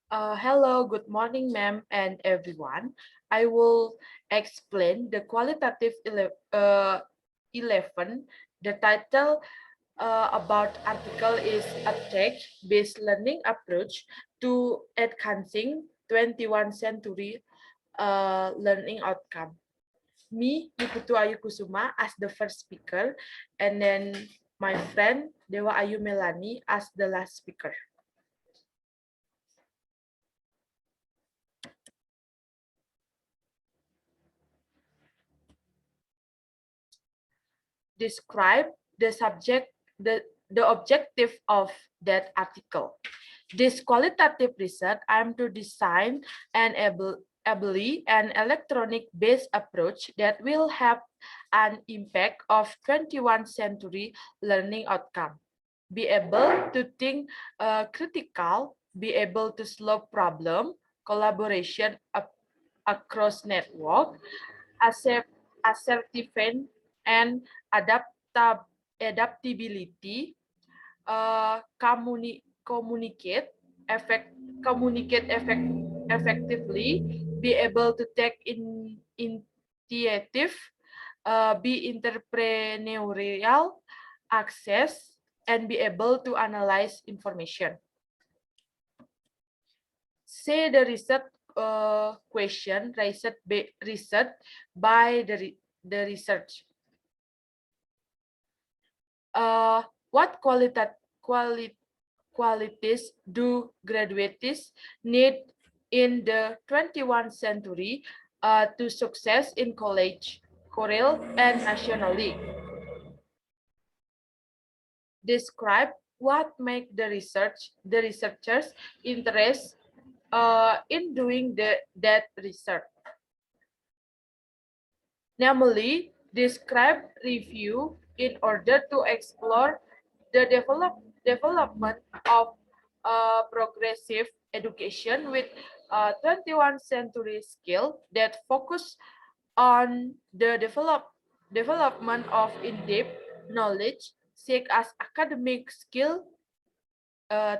Hello, good morning, ma'am, and everyone. I will explain the qualitative 11. The title about article is a text-based learning approach to enhancing 21st century learning outcome. Me, Putu Ayu Kusuma, as the first speaker, and then my friend Dewa Ayu Melani as the last speaker. Describe the subject, the objective of that article. This qualitative research aims to design an an electronic-based approach that will have an impact of 21st century learning outcome. Be able to think critical, be able to solve problem, collaboration across network, assertive and adaptability, communicate effectively, be able to take initiative, be entrepreneurial, access, and be able to analyze information. Say the research question research by the research. What qualities do graduates need in the 21st century to success in college, career, and nationally? Describe what make the researchers interest in doing that research. Namely, describe review in order to explore the development of progressive education with 21st century skill that focus on the development of in-depth knowledge, such as academic skill,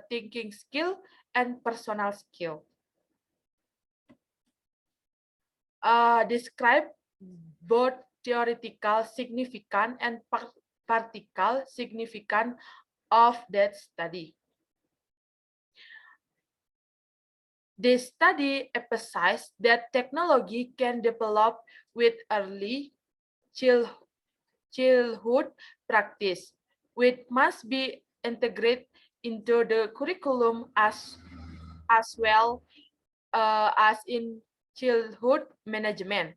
thinking skill, and personal skill. Describe both theoretical significance and practical significance of that study. This study emphasized that technology can develop with early childhood practice, which must be integrated into the curriculum as well as in childhood management.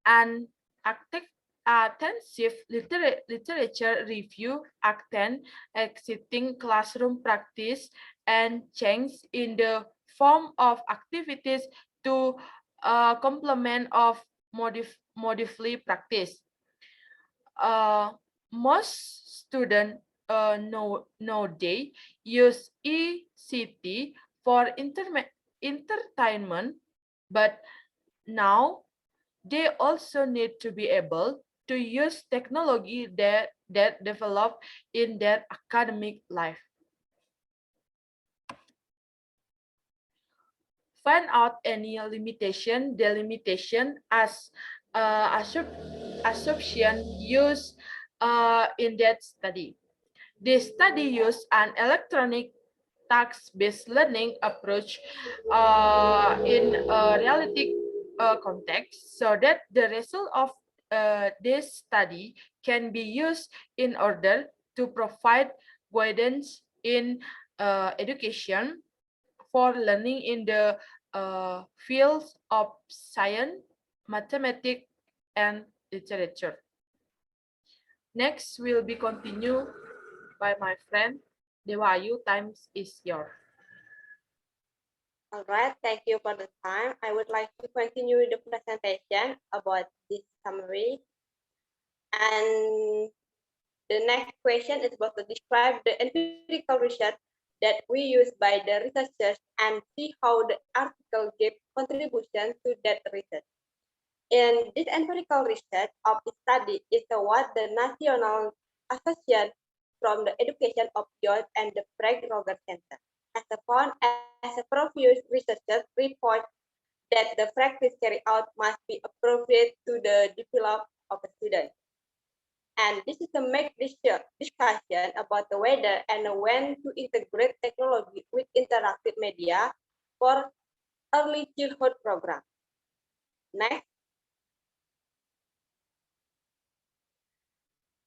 And intensive literature review attend existing classroom practice and change in the form of activities to complement of modify practice. Most students nowadays use ECT for entertainment, but now they also need to be able to use technology that develop in their academic life. Find out any delimitation as assumption used in that study. This study used an electronic task-based learning approach in a realistic context so that the result of this study can be used in order to provide guidance in education for learning in the fields of science, mathematics, and literature. Next will be continued by my friend Dewa Ayu. Time is yours. All right, thank you for the time. I would like to continue the presentation about this summary. And the next question is about to describe the empirical research that we use by the researchers and see how the article gave contribution to that research. In this empirical research of the study is what the National Association from the Education of Youth and the Frank Roger Center. as a found as a previous researchers report that the practice carried out must be appropriate to the development of a student. And this is a make discussion about the whether and when to integrate technology with interactive media for early childhood program. Next,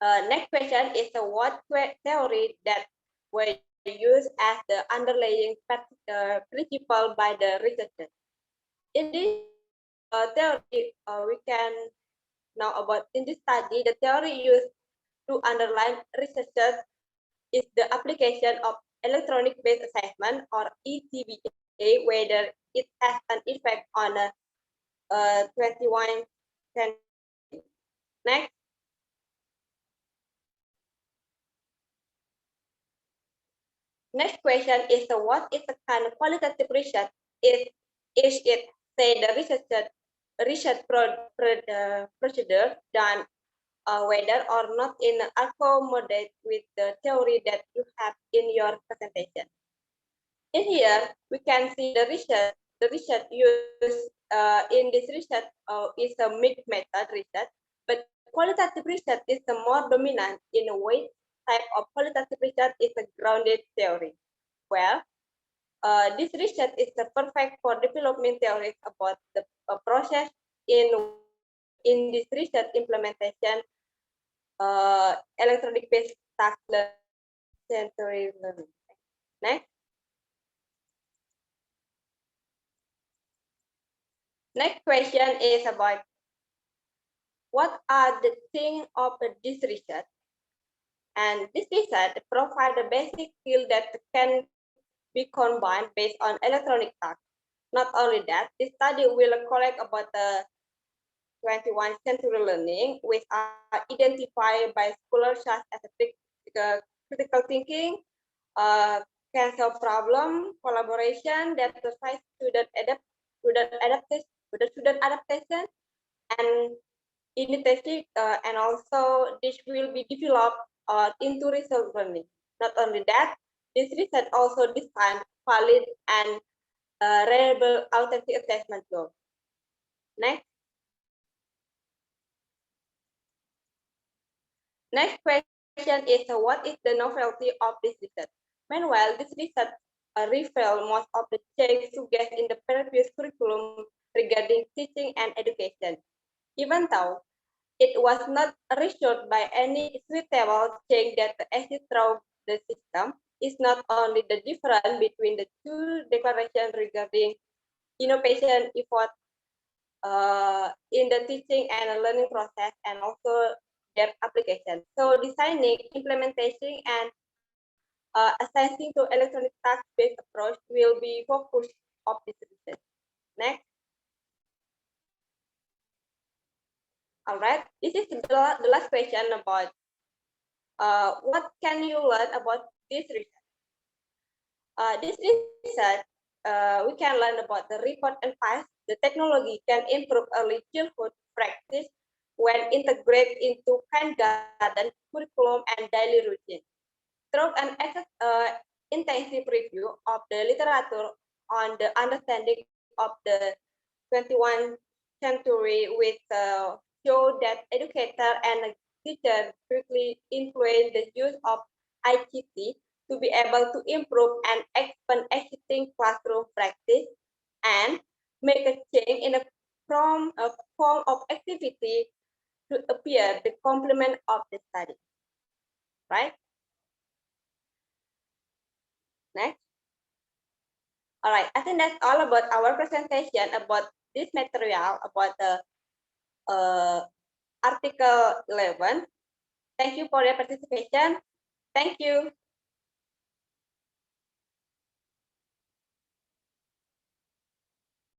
next question is what theory that were used as the underlying principle by the researchers. In this theory, we can know about in this study, the theory used to underline researchers is the application of electronic-based assessment or ECBA, whether it has an effect on a 21 century. Next, next question is what is the kind of qualitative research? Is it say the procedure done whether or not in accommodate with the theory that you have in your presentation. In here, we can see the research. The research used in this research is a mixed method research, but qualitative research is the more dominant in a way. Type of qualitative research is a grounded theory. Well, this research is the perfect for development theories about the process in this research implementation electronic-based task sensory learning. Next. Next question is about what are the things of this research? And this research provides a basic skill that can be combined based on electronic tasks. Not only that, this study will collect about the 21st century learning, which are identified by scholars such as critical thinking, can solve problem, collaboration, that precise student adaptation, and initiative, and also this will be developed into research learning. Not only that, this research also design valid and reliable authentic assessment tools. Next. Next question is what is the novelty of this research? Meanwhile, this research reveals most of the change suggested in the previous curriculum regarding teaching and education. Even though it was not reassured by any suitable change that exists through the system, it's not only the difference between the two declarations regarding innovation effort in the teaching and learning process and also their application. So designing, implementation, and assessing to electronic task-based approach will be focus of this research. Next. All right, this is the last question about what can you learn about this research? This research, we can learn about the report and past. The technology can improve early childhood practice when integrated into kindergarten curriculum and daily routine. Through an intensive review of the literature on the understanding of the 21st century, with show that educator and teacher quickly influence the use of ICT to be able to improve and expand existing classroom practice and make a change in a form of activity to appear the complement of the study. Right? Next. All right, I think that's all about our presentation about this material about the Article 11. Thank you for your participation. Thank you.